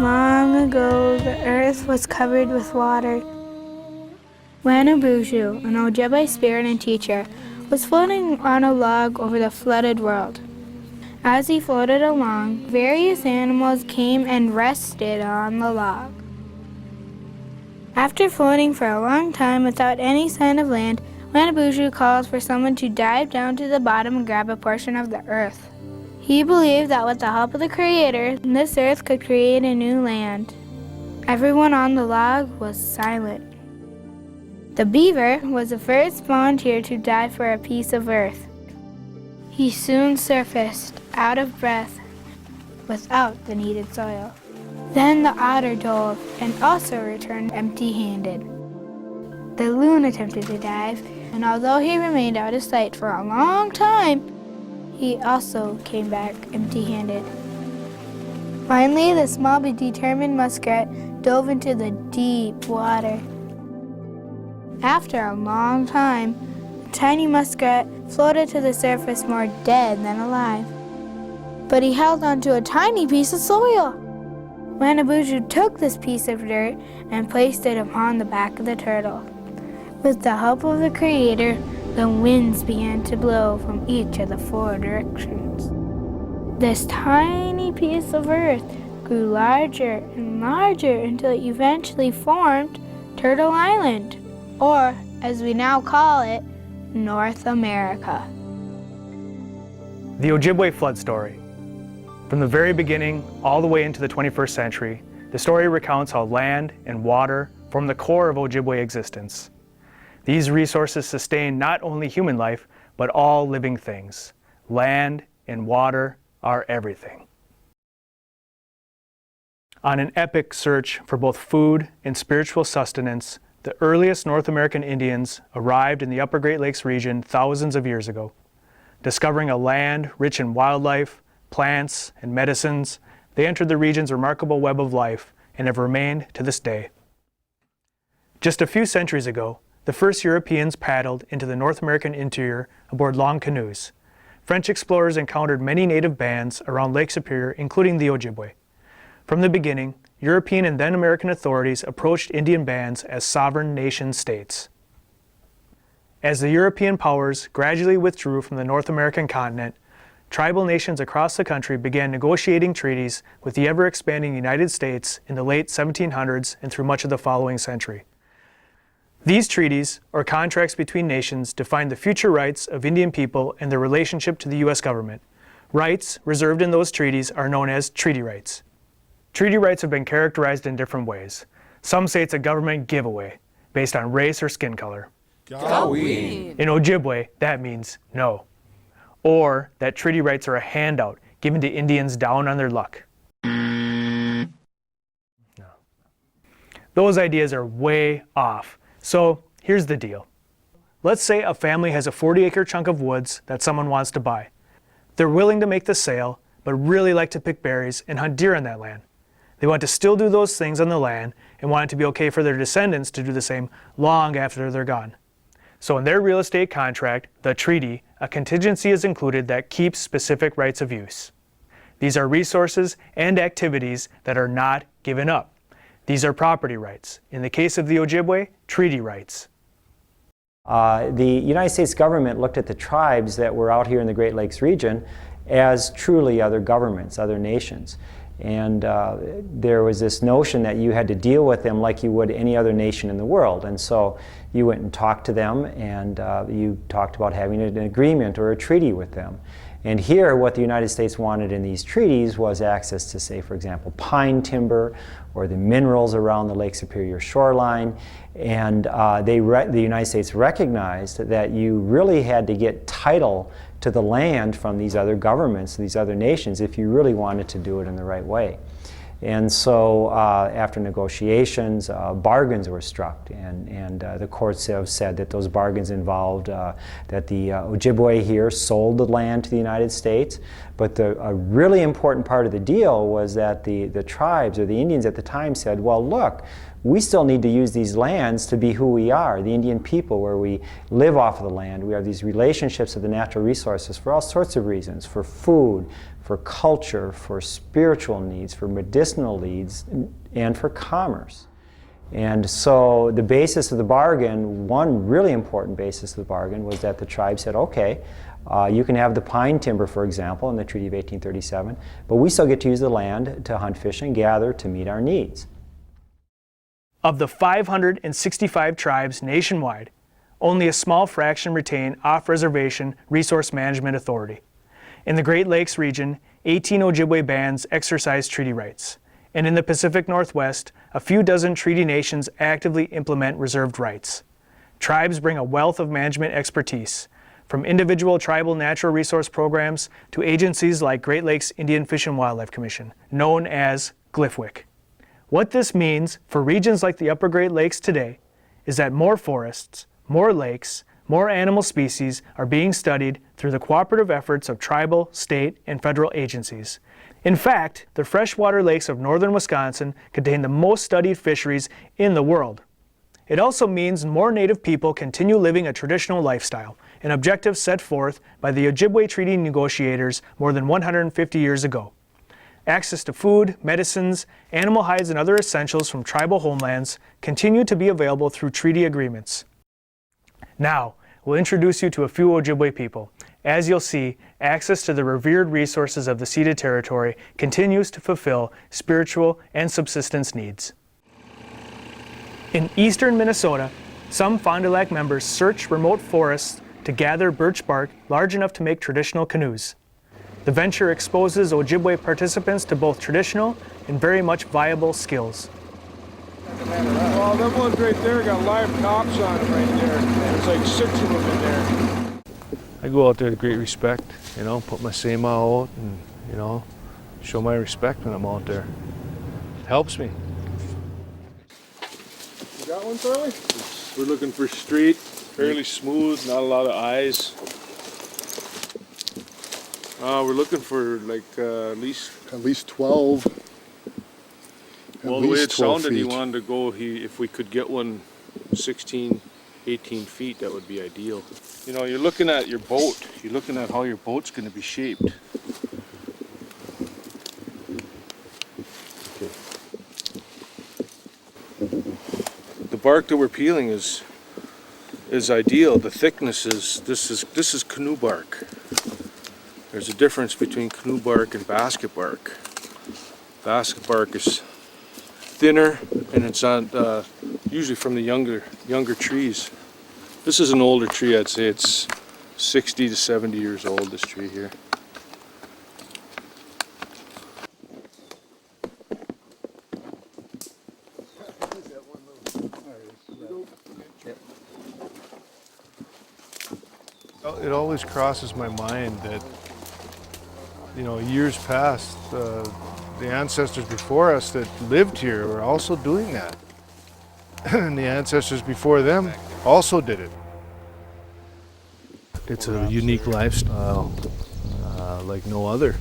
Long ago, the earth was covered with water. Wanabushu, an Ojibwe spirit and teacher, was floating on a log over the flooded world. As he floated along, various animals came and rested on the log. After floating for a long time without any sign of land, Wanabushu called for someone to dive down to the bottom and grab a portion of the earth. He believed that with the help of the Creator, this earth could create a new land. Everyone on the log was silent. The beaver was the first volunteer to dive for a piece of earth. He soon surfaced, out of breath, without the needed soil. Then the otter dove and also returned empty-handed. The loon attempted to dive, and although he remained out of sight for a long time, he also came back empty-handed. Finally, the small but determined muskrat dove into the deep water. After a long time, the tiny muskrat floated to the surface more dead than alive. But he held onto a tiny piece of soil. Wanabushu took this piece of dirt and placed it upon the back of the turtle. With the help of the Creator, the winds began to blow from each of the 4 directions. This tiny piece of earth grew larger and larger until it eventually formed Turtle Island, or as we now call it, North America. The Ojibwe flood story. From the very beginning all the way into the 21st century, the story recounts how land and water form the core of Ojibwe existence. These resources sustain not only human life, but all living things. Land and water are everything. On an epic search for both food and spiritual sustenance, the earliest North American Indians arrived in the Upper Great Lakes region thousands of years ago. Discovering a land rich in wildlife, plants, and medicines, they entered the region's remarkable web of life and have remained to this day. Just a few centuries ago, the first Europeans paddled into the North American interior aboard long canoes. French explorers encountered many native bands around Lake Superior, including the Ojibwe. From the beginning, European and then American authorities approached Indian bands as sovereign nation-states. As the European powers gradually withdrew from the North American continent, tribal nations across the country began negotiating treaties with the ever-expanding United States in the late 1700s and through much of the following century. These treaties, or contracts between nations, defined the future rights of Indian people and their relationship to the U.S. government. Rights reserved in those treaties are known as treaty rights. Treaty rights have been characterized in different ways. Some say it's a government giveaway, based on race or skin color. Gaween. In Ojibwe, that means no. Or that treaty rights are a handout given to Indians down on their luck. No. Those ideas are way off. So here's the deal. Let's say a family has a 40-acre chunk of woods that someone wants to buy. They're willing to make the sale, but really like to pick berries and hunt deer on that land. They want to still do those things on the land and want it to be okay for their descendants to do the same long after they're gone. So in their real estate contract, the treaty, a contingency is included that keeps specific rights of use. These are resources and activities that are not given up. These are property rights. In the case of the Ojibwe, treaty rights. The United States government looked at the tribes that were out here in the Great Lakes region as truly other governments, other nations. And there was this notion that you had to deal with them like you would any other nation in the world. And so you went and talked to them, and you talked about having an agreement or a treaty with them. And here, what the United States wanted in these treaties was access to, say, for example, pine timber or the minerals around the Lake Superior shoreline. And the United States recognized that you really had to get title to the land from these other governments, these other nations, if you really wanted to do it in the right way. And so after negotiations, bargains were struck, and the courts have said that those bargains involved that the Ojibwe here sold the land to the United States, but a really important part of the deal was that the tribes or the Indians at the time said, well, look, we still need to use these lands to be who we are, the Indian people, where we live off of the land. We have these relationships with the natural resources for all sorts of reasons, for food, for culture, for spiritual needs, for medicinal needs, and for commerce. And so the basis of the bargain, one really important basis of the bargain, was that the tribe said, okay, you can have the pine timber, for example, in the Treaty of 1837, but we still get to use the land to hunt, fish, and gather to meet our needs. Of the 565 tribes nationwide, only a small fraction retain off-reservation resource management authority. In the Great Lakes region, 18 Ojibwe bands exercise treaty rights, and in the Pacific Northwest, a few dozen treaty nations actively implement reserved rights. Tribes bring a wealth of management expertise, from individual tribal natural resource programs to agencies like Great Lakes Indian Fish and Wildlife Commission, known as GLIFWC. What this means for regions like the Upper Great Lakes today is that more forests, more lakes, more animal species are being studied through the cooperative efforts of tribal, state, and federal agencies. In fact, the freshwater lakes of northern Wisconsin contain the most studied fisheries in the world. It also means more Native people continue living a traditional lifestyle, an objective set forth by the Ojibwe Treaty negotiators more than 150 years ago. Access to food, medicines, animal hides, and other essentials from tribal homelands continue to be available through treaty agreements. Now, we'll introduce you to a few Ojibwe people. As you'll see, access to the revered resources of the ceded territory continues to fulfill spiritual and subsistence needs. In eastern Minnesota, some Fond du Lac members search remote forests to gather birch bark large enough to make traditional canoes. The venture exposes Ojibwe participants to both traditional and very much viable skills. Well, them ones right there got live tops on them right there. There's like 6 of them in there. I go out there with great respect, you know, put my sema out and, you know, show my respect when I'm out there. It helps me. You got one, Charlie? We're looking for straight, fairly smooth, not a lot of eyes. We're looking for like at least 12. Well, the way it sounded, he wanted to go. If we could get one 16, 18 feet, that would be ideal. You know, you're looking at your boat. You're looking at how your boat's going to be shaped. The bark that we're peeling is ideal. The thickness is this is canoe bark. There's a difference between canoe bark and basket bark. Basket bark is thinner, and it's on usually from the younger trees. This is an older tree. I'd say it's 60 to 70 years old, this tree here. It always crosses my mind that, you know, years past, the ancestors before us that lived here were also doing that. And the ancestors before them also did it. It's a unique lifestyle like no other.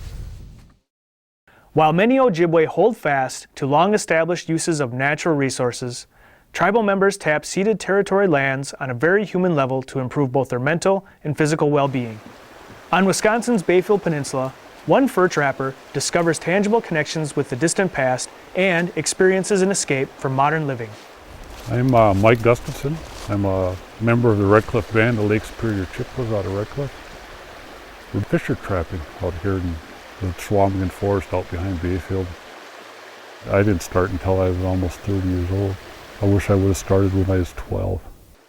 While many Ojibwe hold fast to long-established uses of natural resources, tribal members tap ceded territory lands on a very human level to improve both their mental and physical well-being. On Wisconsin's Bayfield Peninsula, one fur trapper discovers tangible connections with the distant past and experiences an escape from modern living. I'm Mike Gustafson. I'm a member of the Red Cliff Band of Lake Superior Chippewas out of Red Cliff. We're fisher trapping out here in the Swamigan Forest out behind Bayfield. I didn't start until I was almost 30 years old. I wish I would have started when I was 12.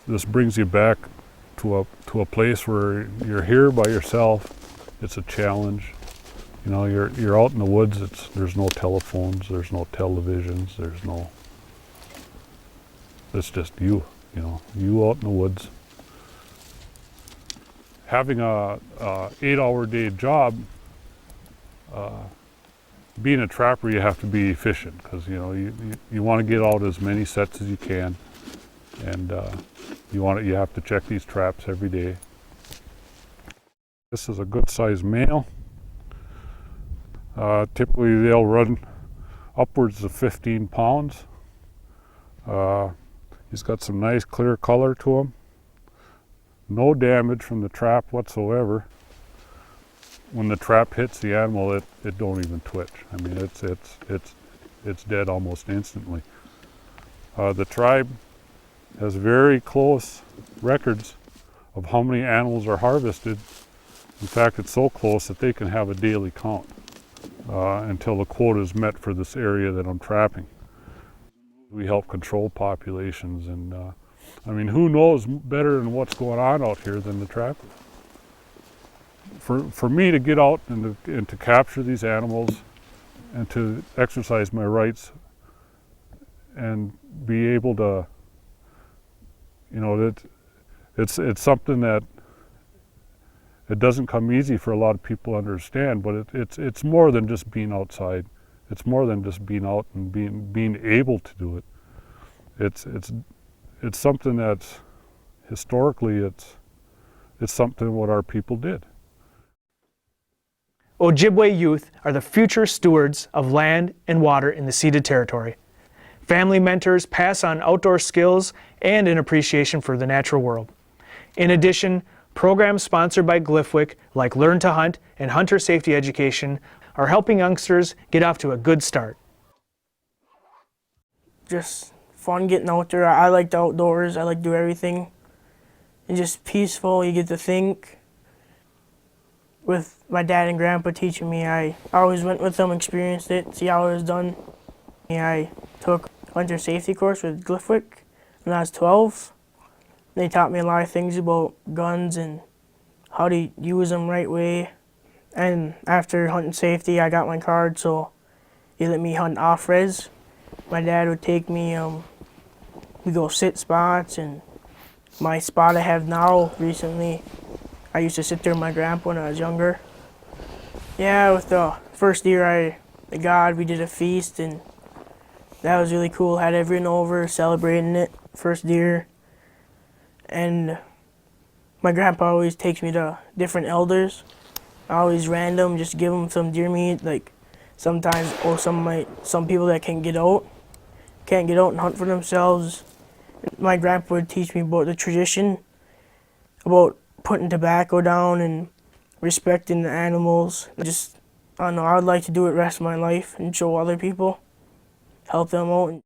This brings you back to a place where you're here by yourself. It's a challenge. You know, you're out in the woods. There's no telephones. There's no televisions. It's just you know, you out in the woods. Having a 8-hour day job, being a trapper, you have to be efficient because, you know, you want to get out as many sets as you can, and you have to check these traps every day. This is a good sized male. Typically they'll run upwards of 15 pounds. He's got some nice clear color to him. No damage from the trap whatsoever. When the trap hits the animal, it don't even twitch. I mean, it's dead almost instantly. The tribe has very close records of how many animals are harvested. In fact, it's so close that they can have a daily count until the quota is met for this area that I'm trapping. We help control populations, and I mean, who knows better than what's going on out here than the trappers? For me to get out and to capture these animals and to exercise my rights and be able to, you know, that it's something that it doesn't come easy for a lot of people to understand, but it's more than just being outside. It's more than just being out and being able to do it. It's something that's historically it's something what our people did. Ojibwe youth are the future stewards of land and water in the ceded territory. Family mentors pass on outdoor skills and an appreciation for the natural world. In addition, programs sponsored by GLIFWC like Learn to Hunt and Hunter Safety Education are helping youngsters get off to a good start. Just fun getting out there. I like the outdoors. I like to do everything. It's just peaceful. You get to think. With my dad and grandpa teaching me, I always went with them, experienced it, see how it was done. I took a hunter safety course with GLIFWC when I was 12. They taught me a lot of things about guns and how to use them right way. And after hunting safety, I got my card, so they let me hunt off-res. My dad would take me, we go sit spots, and my spot I have now recently, I used to sit there with my grandpa when I was younger. Yeah, with the first deer I got, we did a feast, and that was really cool. Had everyone over celebrating it, first deer. And my grandpa always takes me to different elders. Always random, just give them some deer meat. Like sometimes, or some people that can't get out and hunt for themselves. My grandpa would teach me about the tradition, about putting tobacco down and respecting the animals. I don't know, I would like to do it the rest of my life and show other people, help them out.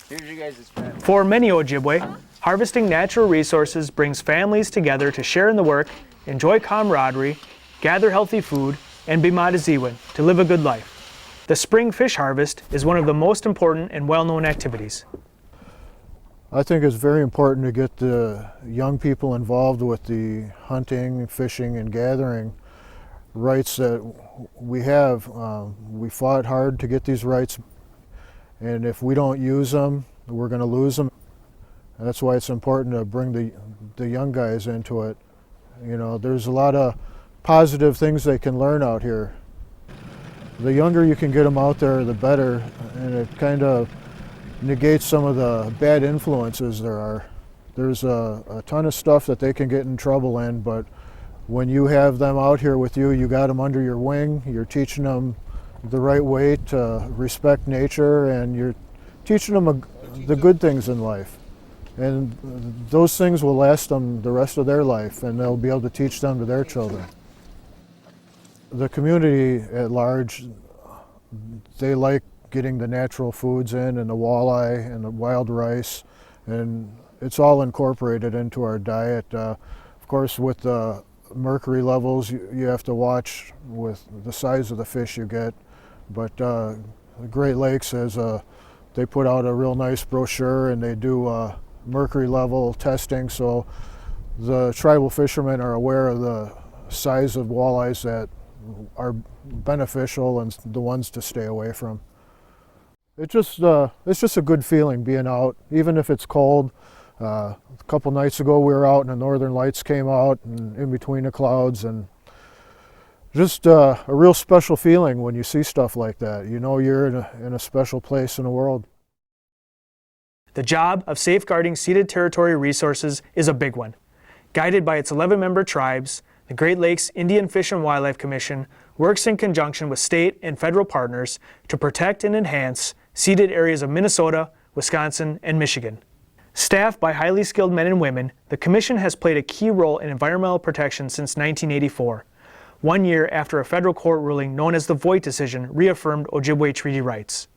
Here's your guys' friend. For many Ojibwe, harvesting natural resources brings families together to share in the work, enjoy camaraderie, gather healthy food, and be madaziwin, to live a good life. The spring fish harvest is one of the most important and well-known activities. I think it's very important to get the young people involved with the hunting, fishing, and gathering rights that we have. We fought hard to get these rights, and if we don't use them, we're going to lose them. That's why it's important to bring the young guys into it. You know, there's a lot of positive things they can learn out here. The younger you can get them out there, the better, and it kind of negates some of the bad influences there are. There's a ton of stuff that they can get in trouble in, but when you have them out here with you, you got them under your wing, you're teaching them the right way to respect nature, and you're teaching them the good things in life. And those things will last them the rest of their life, and they'll be able to teach them to their children. The community at large, they like getting the natural foods in, and the walleye and the wild rice, and it's all incorporated into our diet. Of course, with the mercury levels, you have to watch with the size of the fish you get, but the Great Lakes they put out a real nice brochure, and they do mercury level testing, so the tribal fishermen are aware of the size of walleyes that are beneficial and the ones to stay away from. It's just a good feeling being out, even if it's cold. A couple nights ago we were out and the northern lights came out and in between the clouds, and just a real special feeling when you see stuff like that. You know you're in a special place in the world. The job of safeguarding ceded territory resources is a big one. Guided by its 11-member tribes, the Great Lakes Indian Fish and Wildlife Commission works in conjunction with state and federal partners to protect and enhance ceded areas of Minnesota, Wisconsin, and Michigan. Staffed by highly skilled men and women, the Commission has played a key role in environmental protection since 1984, 1 year after a federal court ruling known as the Voigt decision reaffirmed Ojibwe treaty rights.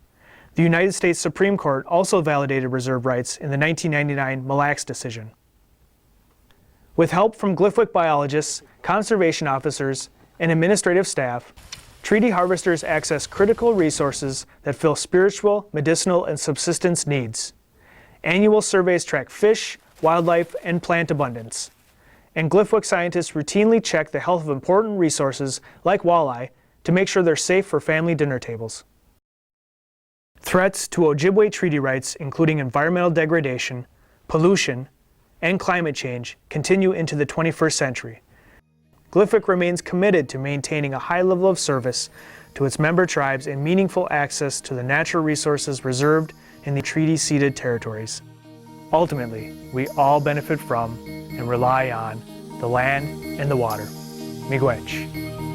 The United States Supreme Court also validated reserve rights in the 1999 Mille Lacs decision. With help from GLIFWC biologists, conservation officers, and administrative staff, treaty harvesters access critical resources that fill spiritual, medicinal, and subsistence needs. Annual surveys track fish, wildlife, and plant abundance. And GLIFWC scientists routinely check the health of important resources like walleye to make sure they're safe for family dinner tables. Threats to Ojibwe treaty rights, including environmental degradation, pollution, and climate change, continue into the 21st century. GLIFWC remains committed to maintaining a high level of service to its member tribes and meaningful access to the natural resources reserved in the treaty-ceded territories. Ultimately, we all benefit from and rely on the land and the water. Miigwech.